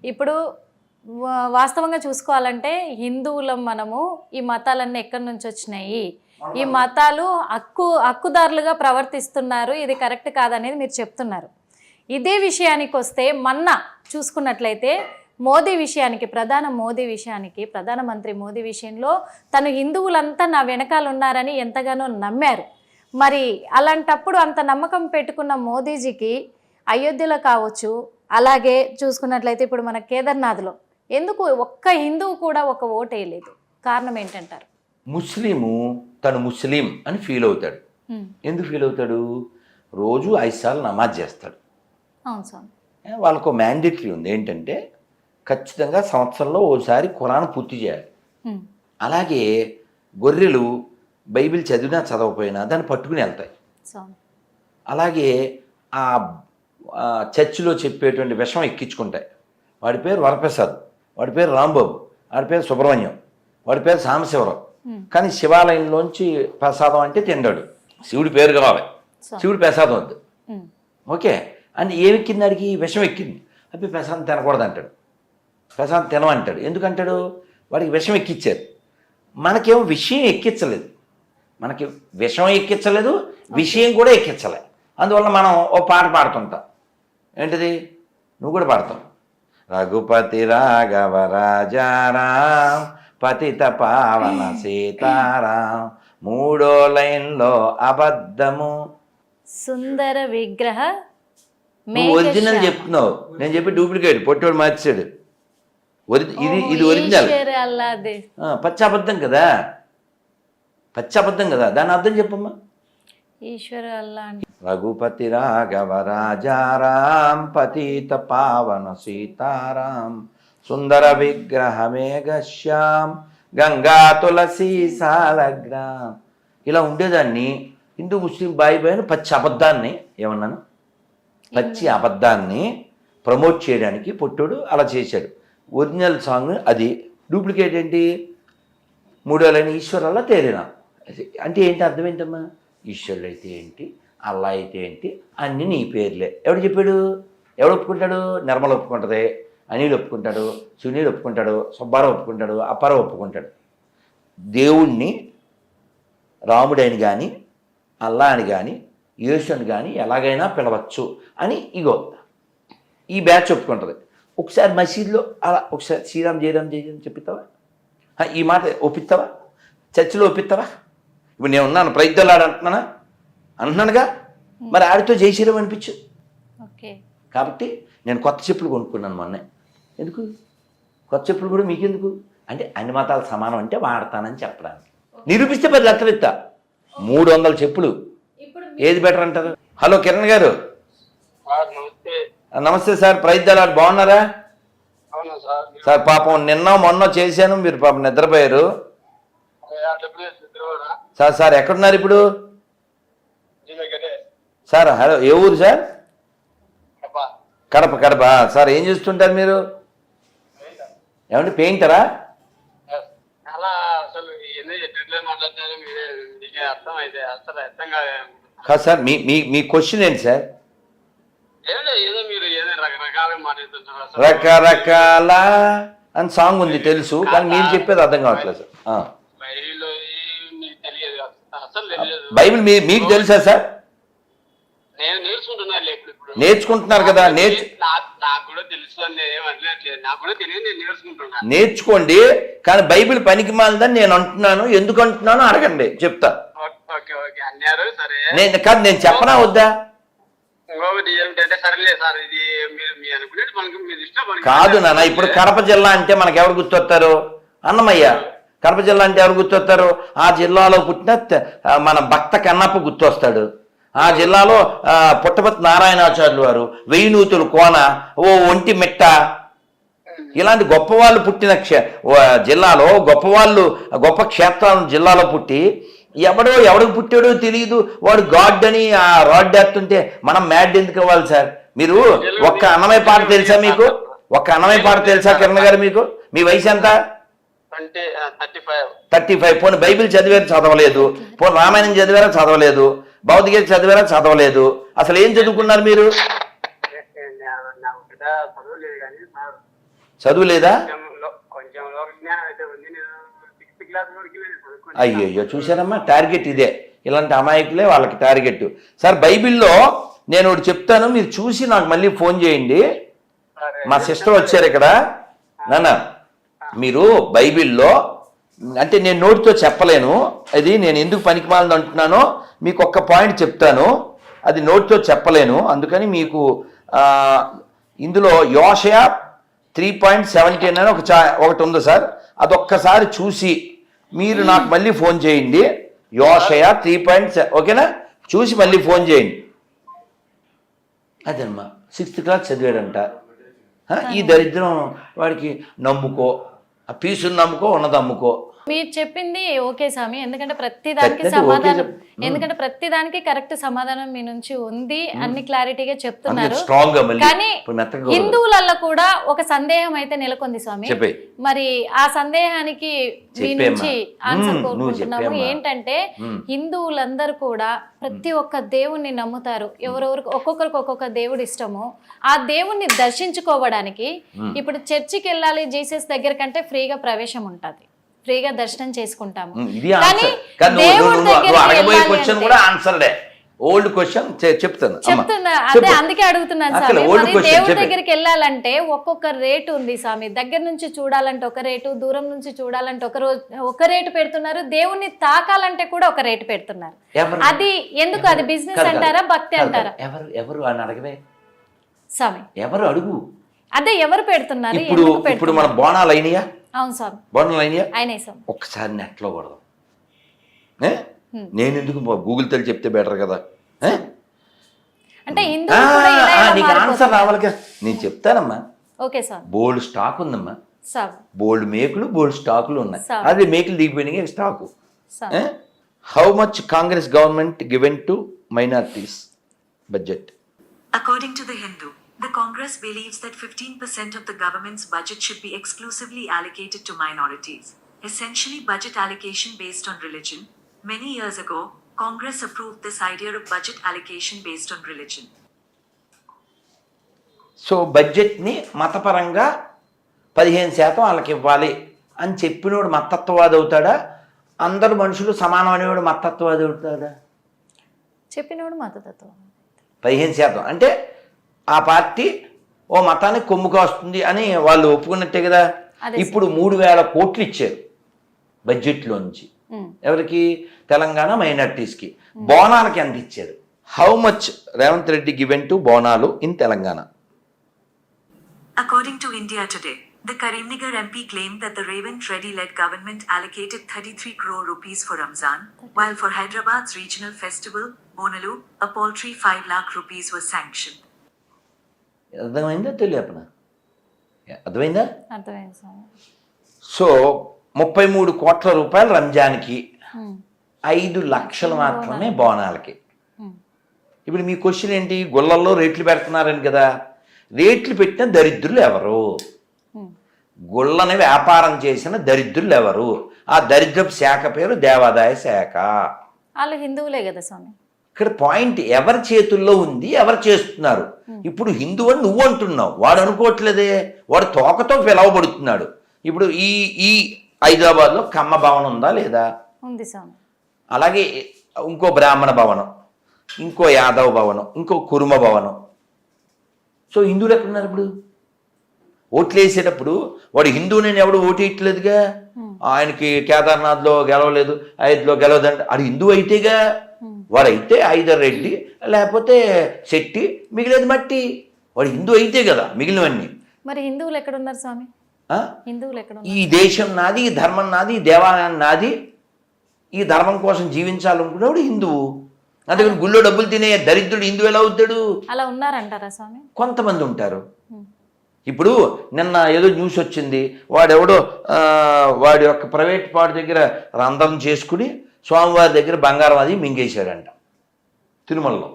ఇప్పుడు వాస్తవంగా చూసుకోవాలంటే హిందువులం మనము. ఈ మతాలన్నీ ఎక్కడి నుంచి వచ్చినాయి, ఈ మతాలు హక్కుదారులుగా ప్రవర్తిస్తున్నారు, ఇది కరెక్ట్ కాదనేది మీరు చెప్తున్నారు. ఇదే విషయానికి వస్తే మొన్న చూసుకున్నట్లయితే మోదీ విషయానికి, ప్రధానమంత్రి మోదీ విషయంలో తను హిందువులంతా నా వెనకాల ఉన్నారని ఎంతగానో నమ్మారు. మరి అలాంటప్పుడు అంత నమ్మకం పెట్టుకున్న మోదీజీకి అయోధ్యలో కావచ్చు, అలాగే చూసుకున్నట్లయితే ఇప్పుడు మన కేదార్నాథ్లో ఎందుకు ఒక్క హిందువు కూడా ఒక ఓటు వేయలేదు? కారణం ఏంటంటారు? ముస్లిము తను ముస్లిం అని ఫీల్ అవుతాడు. ఎందుకు ఫీల్ అవుతాడు? రోజు 5 సార్లు నమాజ్ చేస్తాడు. అవును సార్. వాళ్ళకు మ్యాండేటరీ ఉంది ఏంటంటే ఖచ్చితంగా సంవత్సరంలో ఓసారి ఖురాన్ పూర్తి చేయాలి. అలాగే గొర్రెలు బైబిల్ చదివినా చదవకపోయినా దాన్ని పట్టుకుని వెళ్తాయి. అలాగే ఆ చర్చిలో చెప్పేటువంటి విషం ఎక్కించుకుంటాయి. వాడి పేరు వరప్రసాద్, వాడి పేరు రాంబాబు, వాడి పేరు సుబ్రహ్మణ్యం, వాడి పేరు సాంబశివరావు. కానీ శివాలయంలోంచి ప్రసాదం అంటే తిండాడు. శివుడి పేరు కావాలి, శివుడి ప్రసాదం వద్దు. ఓకే అని ఏమెక్కింది? అడిగి విషం ఎక్కింది. అప్పుడు ప్రసాదం తినకూడదు అంటాడు, ప్రసాదం తినమంటాడు. ఎందుకంటాడు? వాడికి విషం ఎక్కిచ్చారు. మనకేమో విషయం ఎక్కించలేదు, మనకి విషం ఎక్కించలేదు, విషయం కూడా ఎక్కించలేదు. అందువల్ల మనం ఓ పాట పాడుతుంటాం. ఏంటిది? నువ్వు కూడా పాడతావు. రఘుపతి రాఘవ రాజారాం పతిత పావన సీతారాం, 3వ లైన్లో అబద్ధము సుందర విగ్రహ. నువ్వు ఒరిజినల్ చెప్తున్నావు, నేను చెప్పి డూప్లికేట్ పొట్టోడు మార్చాడు. ఇది ఒరిజినల్, పచ్చాబద్ధం కదా, పచ్చాబద్ధం కదా. దాని అర్థం చెప్పమ్మా. ఈశ్వర అల్లా. రఘుపతి రాఘవ రాజారాం పతిత పావన సీతారాం, సుందర విగ్రహ మేఘశ్యాం గంగా తులసి సాలగ్రాం. ఇలా ఉండేదాన్ని హిందూ ముస్లిం బాయి పచ్చి అబద్ధాన్ని, ఏమన్నాను, పచ్చి అబద్ధాన్ని ప్రమోట్ చేయడానికి పొట్టుడు అలా చేశాడు. ఒరిజినల్ సాంగ్ అది, డూప్లికేట్ ఏంటి? 3వ లైన్ ఈశ్వరల్లా తేలినా అంటే ఏంటి? అర్థం ఏంటమ్మా? ఈశ్వరుడు అయితే ఏంటి, అల్లా అయితే ఏంటి, అన్నీ నీ పేర్లే. ఎవడు చెప్పాడు? ఎవడు ఒప్పుకుంటాడు? నిర్మల ఒప్పుకుంటుంది, అనిల్ ఒప్పుకుంటాడు, సునీల్ ఒప్పుకుంటాడు, సుబ్బారావు ఒప్పుకుంటాడు, అప్పారావు ఒప్పుకుంటాడు. దేవుణ్ణి రాముడని కానీ అల్లా అని కానీ యేసుని కానీ ఎలాగైనా పిలవచ్చు అని ఇగో ఈ బ్యాచ్ ఒప్పుకుంటుంది. ఒకసారి మసీదులో అలా ఒకసారి శ్రీరామ్ జయరామ్ జయ చెప్పిస్తావా? ఈ మాట ఒప్పిస్తావా? చర్చిలో ఒప్పిస్తావా? ఇప్పుడు నేను ఉన్నాను, ప్రయత్నాలు అంటున్నానుగా, మరి ఆడితో జై శ్రీరామ్ అనిపించు. కాబట్టి నేను కొత్త చెప్పులు కొనుక్కున్నాను మొన్నే. ఎందుకు కొత్త చెప్పులు కూడా మీకెందుకు అంటే అన్ని మతాలు సమానం అంటే వాడతానని చెప్పడానికి. నిరూపిస్తే 10 లక్షలు ఇస్తా. 300 చెప్పులు, ఏది బెటర్ అంటారు? హలో కిరణ్ గారు. నమస్తే సార్, ప్రయత్నాలు బాగున్నారా సార్? పాపం నిన్న మొన్న చేశాను, మీరు పాపం నిద్రపోయారు సార్. సార్ ఎక్కడున్నారు ఇప్పుడు సార్? హలో, ఏ ఊరు సార్? కడప. కడప సార్. ఏం చేస్తుంటారు మీరు? ఏమంటే పెయింటరా? కాదు సార్, మీ క్వశ్చన్ ఏంటి సార్? రకరకాల అని సాంగ్ ఉంది తెలుసు, కానీ మీరు చెప్పేది అర్థం కావట్లేదు సార్. బైబిల్ మీకు తెలుసా సార్? నేర్చుకుంటున్నారు కదా, నేర్చుకోండి. కానీ బైబిల్ పనికి మాలదని నేను అంటున్నాను. ఎందుకు అంటున్నానో అడగండి, చెప్తా. నేను చెప్పనా వద్దా? కాదు నాన్న, ఇప్పుడు కడప జిల్లా అంటే మనకు ఎవరు గుర్తొస్తారు? అన్నమయ్య. కడప జిల్లా అంటే ఎవరు గుర్తొస్తారు? ఆ జిల్లాలో పుట్టిన మన భక్త కన్నప్ప గుర్తొస్తాడు. ఆ జిల్లాలో పుట్టపర్తి నారాయణాచార్యులు వారు, 1000 నూతులు కోన, ఓ ఒంటి మిట్ట, ఇలాంటి గొప్పవాళ్ళు పుట్టిన జిల్లాలో, గొప్ప క్షేత్రాలను జిల్లాలో పుట్టి ఎవడికి పుట్టాడో తెలియదు, వాడు గాడ్ అని ఆ రాడ్ ఎత్తుంటే మనం మ్యాడ్ ఎందుకు అవ్వాలి సార్? మీరు ఒక్క అన్నమయ్య పాట తెలుసా మీకు? ఒక్క అన్నమయ్య పాట తెలుసా కిరణ్ గారు మీకు? మీ వయసు ఎంత? 35. పోనీ బైబిల్ చదివారు చదవలేదు, పోనీ రామాయణం చదివారా చదవలేదు, భౌతికత చదివారా చదవలేదు, అసలు ఏం చదువుకున్నారు మీరు? చదువు లేదా? కొంచెం లోక జ్ఞానం అయితే ఉంది. నేను 6th క్లాస్ వరకు చదువుకున్నాను. అయ్యో చూసారమ్మా, టార్గెట్ ఇదే. ఇలాంటి అమాయకులే వాళ్ళకి టార్గెట్. సార్ బైబిల్లో నేను ఒకటి చెప్తాను, మీరు చూసి నాకు మళ్ళీ ఫోన్ చేయండి. మా సిస్టర్ వచ్చారు ఇక్కడ. నాన్న మీరు బైబిల్లో, అంటే నేను నోటితో చెప్పలేను, అది నేను ఎందుకు పనికిమాలని అంటున్నానో మీకు ఒక్క పాయింట్ చెప్తాను, అది నోటితో చెప్పలేను. అందుకని మీకు ఇందులో యోషయా 3:17 అని ఒకటి ఉంది సార్, అదొక్కసారి చూసి మీరు నాకు మళ్ళీ ఫోన్ చేయండి. యోషయా 3:7 ఓకేనా? చూసి మళ్ళీ ఫోన్ చేయండి. అదమ్మా 6th క్లాస్ చదివాడంట. ఈ దరిద్రం వాడికి నమ్ముకో, ఆ పీసుని నమ్ముకో, ఉన్నది అమ్ముకో. మీరు చెప్పింది ఓకే స్వామి, ఎందుకంటే ప్రతిదానికి సమాధానం, ఎందుకంటే ప్రతిదానికి కరెక్ట్ సమాధానం మీ నుంచి ఉంది, అన్ని క్లారిటీగా చెప్తున్నారు. కానీ హిందువులలో కూడా ఒక సందేహం అయితే నెలకొంది స్వామి. మరి ఆ సందేహానికి మీ నుంచి ఆన్సర్ కోరుకుంటున్నాము. ఏంటంటే హిందువులందరూ కూడా ప్రతి ఒక్క దేవుణ్ణి నమ్ముతారు, ఎవరెవరికి ఒక్కొక్కరికి ఒక్కొక్క దేవుడు ఇష్టము. ఆ దేవుణ్ణి దర్శించుకోవడానికి ఇప్పుడు చర్చికి వెళ్ళాలి, జీసస్ దగ్గర కంటే ఫ్రీగా ప్రవేశం ఉంటుంది, ఫ్రీగా దర్శనం చేసుకుంటాము. కానీ ఓల్డ్ క్వశ్చన్ చెప్తున్నా, అదే అందుకే అడుగుతున్నాను స్వామి. దేవుడి దగ్గరికి వెళ్ళాలంటే ఒక్కొక్క రేటు ఉంది స్వామి. దగ్గర నుంచి చూడాలంటే ఒక రేటు, దూరం నుంచి చూడాలంటే ఒక రేటు పెడుతున్నారు, దేవుణ్ణి తాకాలంటే కూడా ఒక రేటు పెడుతున్నారు. అది ఎందుకు? అది బిజినెస్ అంటారా, భక్తి అంటారా? ఎవరు అని అడగవే స్వామి, ఎవరు అడుగు. అదే ఎవరు పెడుతున్నారు? ఇప్పుడు మన బోనాలు అయినాయా? అవును స్వామి, బోనాలు అయినాయా? అయినాయి స్వామి. ఒక్కసారి నెట్లో కొడదాం. నేను ఎందుకు గూగుల్ తల్లి చెప్తే బెటర్ కదా. అంటే నీకు ఆన్సర్ రావాలిగా, నేను చెప్తానమ్మా. Okay sir. బోల్డ్ స్టాక్ ఉందమ్మా, బోల్డ్ మేకులు, బోల్డ్ స్టాకులు ఉన్నాయి. అది మేకులు దిగిపోయినాయి stock. How much Congress government given to minorities budget? According to the Hindu, the Congress believes that 15% of the government's budget should be exclusively allocated to minorities, essentially budget allocation based on religion. Many years ago, Congress approved this idea of budget allocation based on religion. So బడ్జెట్ని మతపరంగా 15% వాళ్ళకి ఇవ్వాలి అని చెప్పినోడు మతత్వవాది అవుతాడా? అందరు మనుషులు సమానం అనేవాడు మతత్వవాది అవుతాడా? చెప్పినోడు మతతత్వం. 15% అంటే ఆ పార్టీ ఓ మతానికి కొమ్ము కాస్తుంది అని వాళ్ళు ఒప్పుకున్నట్టే కదా. ఇప్పుడు 3,000 కోట్లు ఇచ్చారు బడ్జెట్లో నుంచి. ఎవరికి? తెలంగాణ మైనారిటీస్కి. బోనాలకి ఎంత ఇచ్చారు? How much Revanth Reddy given to Bonalu in Telangana? According to India Today, the Karimnagar MP claimed that the Revant Reddy-led government allocated 33 crore rupees for Ramzan, while for Hyderabad's regional festival, Bonalu, a paltry 5 lakh rupees was sanctioned. అర్థమైందా? తెలియపనా? అర్థమైందా? అర్థమైంది స్వామి. So 33 కోట్ల రూపాయలు రంజాన్కి, 5 లక్షలు మాత్రమే బోనాలకి. ఇప్పుడు మీ question ఏంటి? గుళ్ళల్లో రేట్లు పెడుతున్నారని కదా. రేట్లు పెట్టిన దరిద్రులు ఎవరు? గుళ్ళని వ్యాపారం చేసిన దరిద్రులు ఎవరు? ఆ దరిద్రపు శాఖ పేరు దేవాదాయ శాఖ. వాళ్ళు హిందువులే కదా స్వామి. ఇక్కడ పాయింట్ ఎవరి చేతుల్లో ఉంది, ఎవరు చేస్తున్నారు. ఇప్పుడు హిందూ అని నువ్వు అంటున్నావు, వాడు అనుకోవట్లేదే, వాడు తోకతో పిలవబడుతున్నాడు. ఇప్పుడు ఈ హైదరాబాద్లో కమ్మ భవనం ఉందా లేదా? ఉంది స్వామి. అలాగే ఇంకో బ్రాహ్మణ భవనం, ఇంకో యాదవ భవనం, ఇంకో కురుమ భవనం. సో హిందువులు ఎక్కడున్నారు? ఇప్పుడు ఓట్లు వేసేటప్పుడు వాడు హిందువుని ఎవడు ఓటు వేయట్లేదుగా. ఆయనకి కేదార్నాథ్లో గెలవలేదు, అయోధ్యలో గెలవదంటే అది హిందువు అయితేగా. వాడైతే ఐదర్ రెడ్డి లేకపోతే శెట్టి, మిగిలేదు మట్టి. వాడు హిందూ అయితే కదా మిగిలినవన్నీ. మరి హిందువులు ఎక్కడున్నారు స్వామి? హిందువులు ఎక్కడ? ఈ దేశం నాది, ఈ ధర్మం నాది, ఈ దేవాలయం నాది, ఈ ధర్మం కోసం జీవించాలనుకునేవాడు హిందువు. అందుకని గుళ్ళో డబ్బులు తినే దరిద్రుడు హిందూ ఎలా అవుతాడు? అలా ఉన్నారంటారా స్వామి? కొంతమంది ఉంటారు. ఇప్పుడు నిన్న ఏదో న్యూస్ వచ్చింది, వాడెవడో వాడి యొక్క ప్రైవేట్ పార్టీ దగ్గర రంధ్రం చేసుకుని స్వామివారి దగ్గర బంగారం అది మింగేశాడంట తిరుమలలో.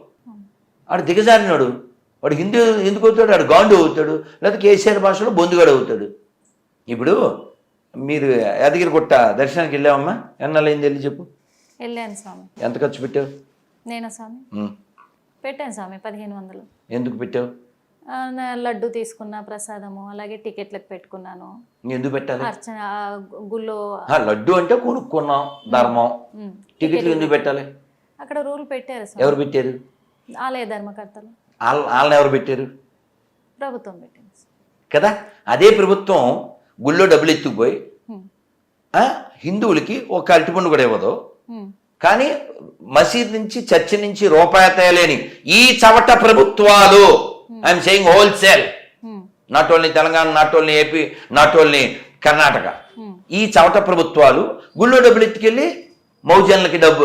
వాడు దిగజారినాడు. వాడు హిందూ ఎందుకు అవుతాడు? వాడు గాండు అవుతాడు, లేకపోతే కేసీఆర్ భాషలో బొందుగాడు అవుతాడు. ఇప్పుడు మీరు యాదగిరిగుట్ట దర్శనానికి వెళ్ళావమ్మా? ఎన్నాళ్ళైంది వెళ్ళి చెప్పు? వెళ్ళాను స్వామి. ఎంత ఖర్చు పెట్టావు? నేనా స్వామి? పెట్టాను స్వామి 1500. ఎందుకు పెట్టావు? లడ్డు తీసుకున్నా ప్రసాదము, అలాగే టికెట్లకు పెట్టుకున్నాను. ఎందుకు పెట్టాలి? అర్చన గుళ్ళో లడ్డు అంటే కొనుక్కున్నాం ధర్మం, టికెట్లు ఎందుకు పెట్టాలి? అక్కడ రూల్ పెట్టారు సార్. ఎవరు పెట్టారు? ఆలయ ధర్మకర్తలు. వాళ్ళని ఎవరు పెట్టారు? ప్రభుత్వం పెట్టింది కదా. అదే ప్రభుత్వం గుళ్ళో డబ్బులు ఎత్తుకుపోయి హిందువులకి ఒక అరటిపండు కూడా ఇవ్వదు, కానీ మసీద్ నుంచి చర్చి నుంచి రూపాయి తేలేని ఈ చవట ప్రభుత్వాలు, I'm saying wholesale, not only Telangana, not only AP, not only Karnataka, ఈ చవట ప్రభుత్వాలు గుళ్ళో డబ్బులు ఎత్తుకెళ్ళి మౌజన్లకి డబ్బు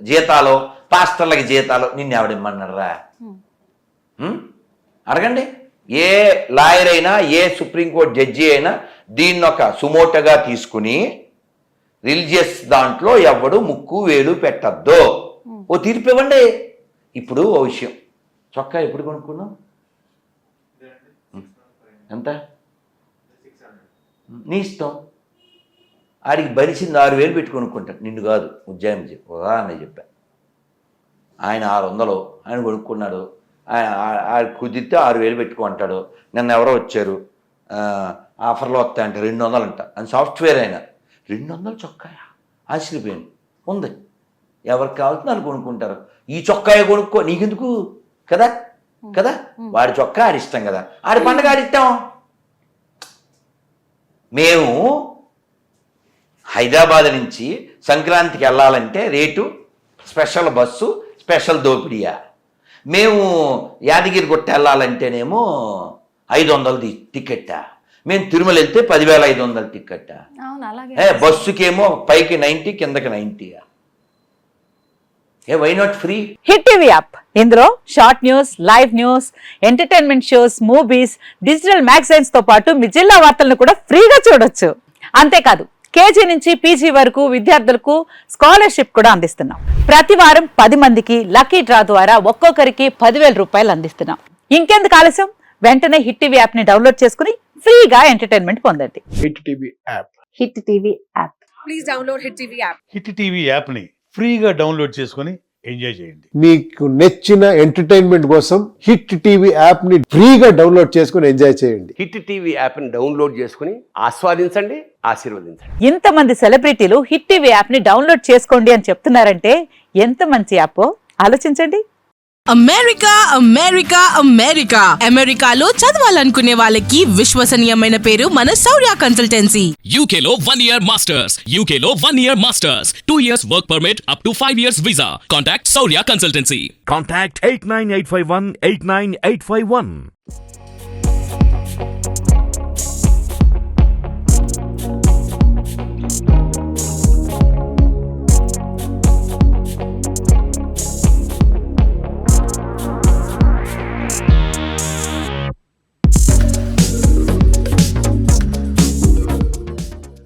జీతాలు, పాస్టర్లకి జీతాలు. నిన్ను ఎవడిమ్మన్నారా? అడగండి. ఏ లాయర్ అయినా, ఏ సుప్రీంకోర్టు జడ్జి అయినా దీన్ని ఒక సుమోటగా తీసుకుని రిలీజియస్ దాంట్లో ఎవడు ముక్కు వేలు పెట్టద్దు, ఓ తీర్పు ఇవ్వండి. ఇప్పుడు ఓ విషయం, చొక్కా ఎప్పుడు కొనుక్కున్నావు? ఎంత? నీ ఇష్టం. ఆడికి బలిసింది 6,000 పెట్టి కొనుక్కుంటాడు, నిన్ను కాదు. ఉజ్జాయం ఉదాహరణ చెప్పా. ఆయన 600 ఆయన కొనుక్కున్నాడు, కుదిరితే 6,000 పెట్టుకుంటాడు. నిన్న ఎవరో వచ్చారు, ఆఫర్లో వస్తాయంట 200 అంట, అని సాఫ్ట్వేర్ అయినా 200 చొక్కాయా? ఆశ్చర్యపోయింది. ఉంది, ఎవరికి కావాల్సిన వాళ్ళు కొనుక్కుంటారు. ఈ చొక్కాయ కొనుక్కో, నీకెందుకు కదా కదా. వాడి చొక్కా ఆడి ఇష్టం కదా, ఆడి పండుగ ఆడిస్తాం. మేము హైదరాబాద్ నుంచి సంక్రాంతికి వెళ్ళాలంటే రేటు స్పెషల్ బస్సు, స్పెషల్ దోపిడియా. మేము యాదగిరి గుట్ట వెళ్ళాలంటేనేమో 500 టికెట్టా. మేము తిరుమల వెళ్తే 10,500 టికెట్టా. బస్సుకేమో పైకి 90, కిందకి 90. Why not free? Hit TV app, ఇందులో short news, live news, entertainment shows, movies, digital magazines తో పాటు మీ జిల్లా వార్తలను కూడా ఫ్రీగా చూడొచ్చు. అంతేకాదు కేజీ నుంచి పీజీ వరకు విద్యార్థులకు స్కాలర్షిప్ కూడా అందిస్తున్నాం. ప్రతి వారం 10 మందికి లక్కీ డ్రా ద్వారా ఒక్కొక్కరికి 10,000 రూపాయలు అందిస్తున్నాం. ఇంకెందుకు ఆలస్యం, వెంటనే హిట్ టీవీ యాప్ ని డౌన్లోడ్ చేసుకుని ఫ్రీగా ఎంటర్టైన్మెంట్ పొందండి. Hit TV app. Hit TV app. Please download hit TV app. Hit TV app ని ఫ్రీగా డౌన్లోడ్ చేసుకుని ఎంజాయ్ చేయండి. మీకు నచ్చిన ఎంటర్టైన్మెంట్ కోసం హిట్ టీవీ యాప్ ని ఫ్రీగా డౌన్లోడ్ చేసుకుని ఎంజాయ్ చేయండి. హిట్ టీవీ యాప్ ని డౌన్లోడ్ చేసుకుని ఆస్వాదించండి, ఆశీర్వదించండి. ఇంతమంది సెలబ్రిటీలు హిట్ టీవీ యాప్ ని డౌన్లోడ్ చేసుకోండి అని చెప్తున్నారంటే ఎంత మంచి యాప్ ఆలోచించండి. అమెరికా అమెరికా అమెరికా అమెరికాలో చదవాలనుకునే వాళ్ళకి విశ్వసనీయమైన పేరు మన శౌర్య కన్సల్టెన్సీ. UK లో 1 year masters, UK లో 1 year masters, 2 years work permit up to 5 years visa. Contact Saurya Consultancy. Contact 89851 89851.